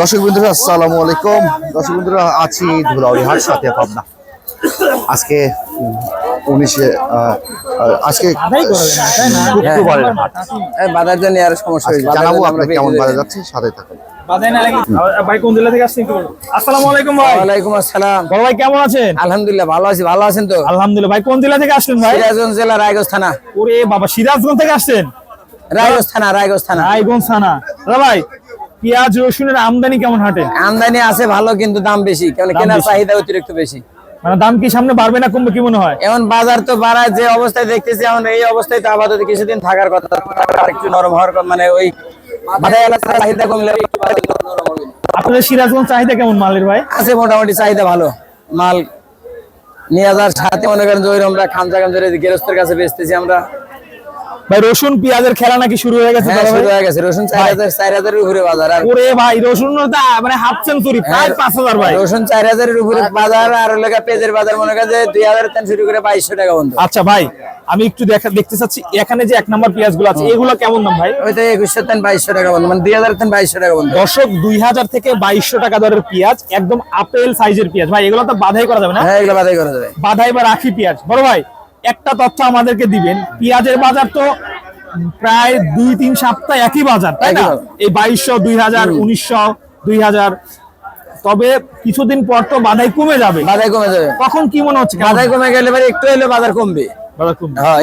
দর্শক বন্ধুরা আসসালামু আলাইকুম। দর্শক বন্ধুরা আছি ধুলাউড়ি হাট সাথে পাবনা। আজকে 19 আজকে শুক্রবারের হাট। বাজার জন্য আর সমস্যা হয়েছে, জানাবো আপনাকে কেমন বাজার যাচ্ছে, সাথে থাকুন। ভাই কোন জেলা থেকে আসছেন? আসসালামু আলাইকুম ভাই। ওয়ালাইকুম আসসালাম। বড় ভাই কেমন আছেন? আলহামদুলিল্লাহ ভালো আছি। ভালো আছেন তো? আলহামদুলিল্লাহ। ভাই কোন জেলা থেকে আসছেন ভাই? সিরাজগঞ্জ জেলা রায়গঞ্জ থানা। ওরে বাবা, সিরাজগঞ্জ থেকে আসছেন? রায়গঞ্জ থানা। রায়গঞ্জ থানা। দাদা ভাই, পেঁয়াজ রসুনের আমদানি কেমন হাটে? আমদানি আছে ভালো, কিন্তু দাম বেশি, কারণ কেনার চাহিদা অতিরিক্ত বেশি। মানে দাম কি সামনে বাড়বে না কমবে কি মনে হয়? এখন বাজার তো বাড়ায়, যে অবস্থায় দেখতেছি এখন এই অবস্থায় তো আপাতত কিছুদিন থাকার কথা, একটু নরম হওয়ার মানে ওই বাজার এলাকার চাহিদা কমলে একটু বাজার নরম হবে। আপনাদের সিরাজগঞ্জ চাহিদা কেমন মালের ভাই? আছে মোটামুটি চাহিদা ভালো, মাল নিয়ে যাওয়ার সাথে মনে করেন যে আমরা খামচা ধরে গেরস্তের কাছে বেচতেছি আমরা। ভাই রসুন পেঁয়াজের খেলা নাকি শুরু হয়ে গেছে? শুরু হয়ে গেছে। রসুন 4000 এর উপরে বাজার। আর ওরে ভাই, রসুন মানে হাফ সেঞ্চুরি, প্রায় 5000 ভাই। রসুন 4000 এর উপরে বাজার। আর লাগা পেঁয়াজের বাজার মনে করেন যে 2000 থেকে শুরু করে 2200 টাকা পর্যন্ত। আচ্ছা ভাই, আমি একটু দেখতে চাচ্ছি এখানে যে 1 নাম্বার পেঁয়াজগুলো আছে, এগুলো কেমন দাম ভাই? ওইটা 2100 থেকে 2200 টাকা পর্যন্ত, মানে 2000 থেকে 2200 টাকা পর্যন্ত। দর্শক, 2000 থেকে 2200 টাকা দরের পেঁয়াজ, একদম আপেল সাইজের পেঁয়াজ ভাই। এগুলো তো বাধাই করা যাবে না? হ্যাঁ, এগুলো বাধাই করা যাবে। বাধাই বা রাখি পেঁয়াজ। বড় ভাই, একটা তথ্য আমাদেরকে দিবেন, পেঁয়াজের বাজার তো প্রায় 2-3 সপ্তাহ একই বাজার, তাই না? এই 2200, 2000, 1900, 2000। তবে কিছুদিন পর তো বাধাই কমে যাবে। বাধাই কমে যাবে। তখন কি মনে হচ্ছে? বাধাই কমে গেলে একটু হলে বাজার কমবে। বাজার কমবে। হ্যাঁ।